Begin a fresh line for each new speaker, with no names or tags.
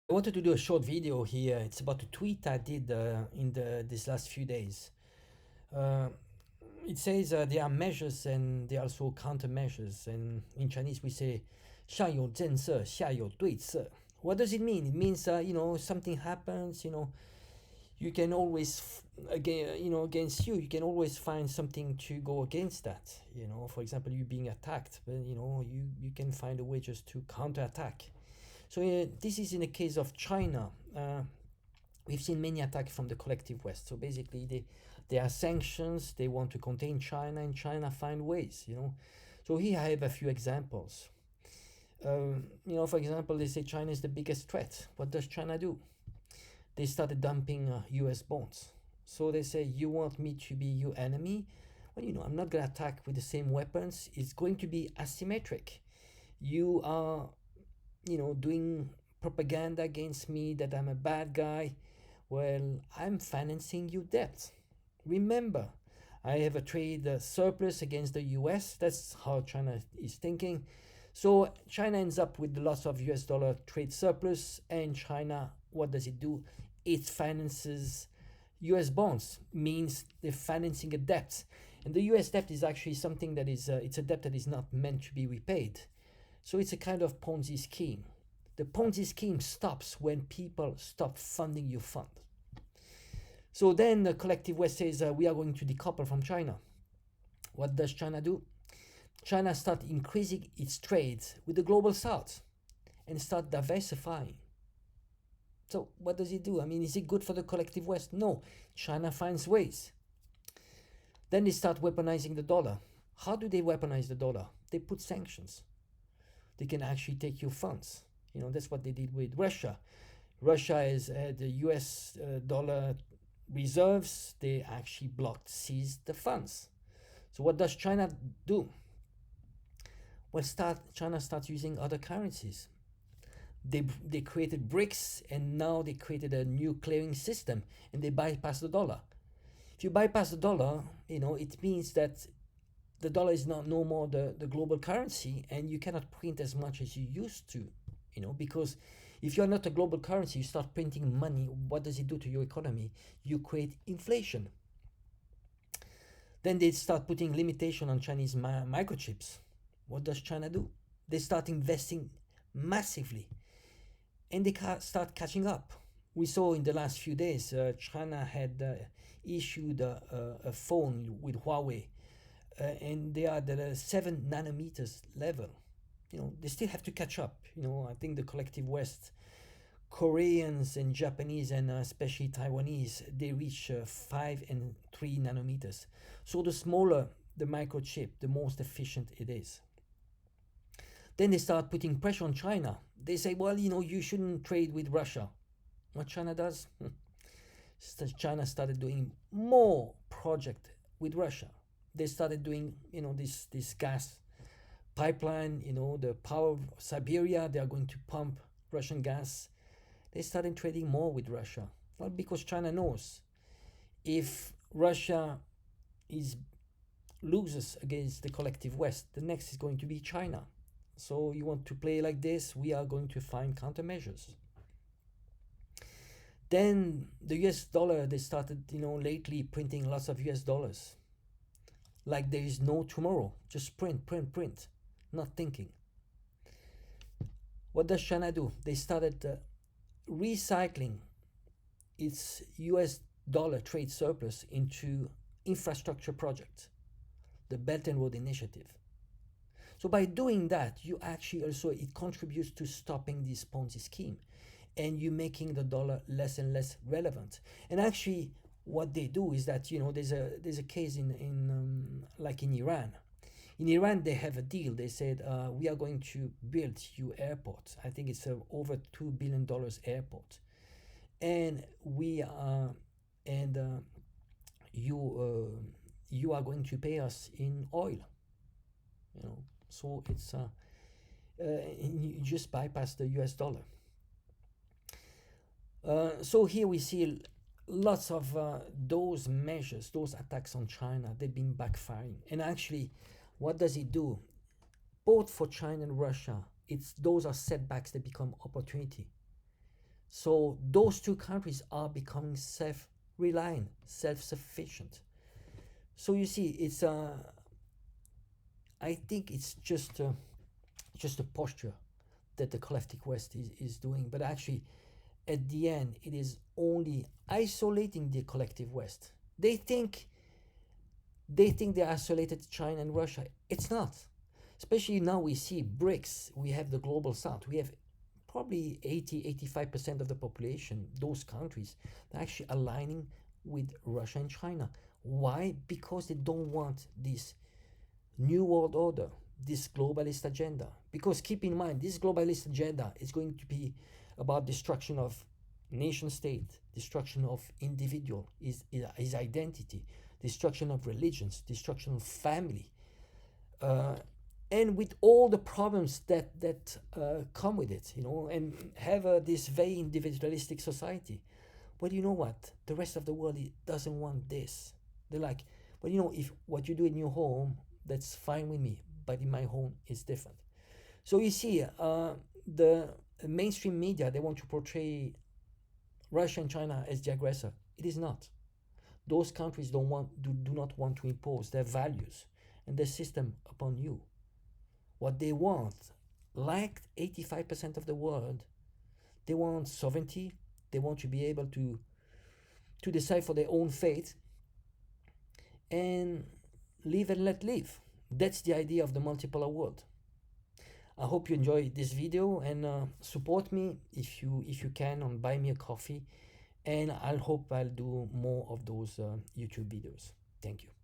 I wanted to do a short video here. It's about a tweet I did in this last few days. Uh, it says there are measures and there are also countermeasures. And in Chinese we say 上有政策,下有对策. What does it mean? It means something happens. You can always against you can always find something to go against that. For example, you being attacked, but you can find a way just to counterattack. So this is in the case of China. We've seen many attacks from the collective West. So basically, there are sanctions. They want to contain China, and China find ways. So here I have a few examples. For example, they say China is the biggest threat. What does China do? They started dumping U.S. bonds. So they say, you want me to be your enemy? Well, I'm not going to attack with the same weapons. It's going to be asymmetric. You are doing propaganda against me that I'm a bad guy. Well, I'm financing your debt. Remember, I have a trade surplus against the US. That's how China is thinking. So China ends up with lots of US dollar trade surplus, and China, what does it do? It finances US bonds, means they're financing a debt. And the US debt is actually something that is, it's a debt that is not meant to be repaid. So it's a kind of Ponzi scheme. The Ponzi scheme stops when people stop funding your fund. So then the collective West says we are going to decouple from China. What does China do? China starts increasing its trades with the global South and start diversifying. So what does it do? I mean, is it good for the collective West? No. China finds ways. Then they start weaponizing the dollar. How do they weaponize the dollar? They put sanctions. They can actually take your funds. That's what they did with Russia. Russia has the US dollar reserves. They actually seized the funds. So what does China do? Well, China starts using other currencies. They created BRICS, and now they created a new clearing system, and they bypass the dollar. If you bypass the dollar, it means that the dollar is no more the global currency, and you cannot print as much as you used to, because if you're not a global currency, you start printing money. What does it do to your economy? You create inflation. Then they start putting limitation on Chinese microchips. What does China do? They start investing massively, and they start catching up. We saw in the last few days, China had issued a phone with Huawei, and they are at the 7 nanometers level. They still have to catch up. I think the collective West, Koreans and Japanese and especially Taiwanese, they reach 5 and 3 nanometers. So the smaller the microchip, the most efficient it is. Then they start putting pressure on China. They say, well, you shouldn't trade with Russia. What China does? China started doing more project with Russia. They started doing, this gas pipeline, the power of Siberia. They are going to pump Russian gas. They started trading more with Russia. Well, because China knows if Russia loses against the collective West, the next is going to be China. So you want to play like this, we are going to find countermeasures. Then the US dollar, they started, lately printing lots of US dollars. Like there is no tomorrow. Just print, not thinking. What does China do? They started recycling its US dollar trade surplus into infrastructure projects, the Belt and Road Initiative. So by doing that, you actually also, it contributes to stopping this Ponzi scheme, and you making the dollar less and less relevant. And actually, what they do is that, there's a case in like in Iran. In Iran, they have a deal. They said, we are going to build your airport. I think it's over $2 billion airport. And you are going to pay us in oil. So it's you just bypass the US dollar. So here we see lots of those measures, those attacks on China, they've been backfiring. And actually, what does it do? Both for China and Russia, those are setbacks that become opportunity. So those two countries are becoming self-reliant, self-sufficient. So you see, it's I think it's just a posture that the collective West is doing, but actually, at the end, it is only isolating the collective West. They think they isolated China and Russia. It's not. Especially now we see BRICS, we have the global south, we have probably 85% of the population, those countries, they're actually aligning with Russia and China. Why? Because they don't want this new world order, this globalist agenda. Because keep in mind, this globalist agenda is going to be about destruction of nation state, destruction of individual, his identity, destruction of religions, destruction of family, and with all the problems that come with it, and have this very individualistic society. But you know what? The rest of the world doesn't want this. They're like, but if what you do in your home, that's fine with me, but in my home, it's different. So you see, the mainstream media, they want to portray Russia and China as the aggressor. It is not. Those countries do not want to impose their values and their system upon you. What they want, like 85% of the world, they want sovereignty. They want to be able to decide for their own fate and live and let live. That's the idea of the multipolar world. I hope you enjoy this video, and support me if you can on Buy Me a Coffee, and I'll do more of those YouTube videos. Thank you.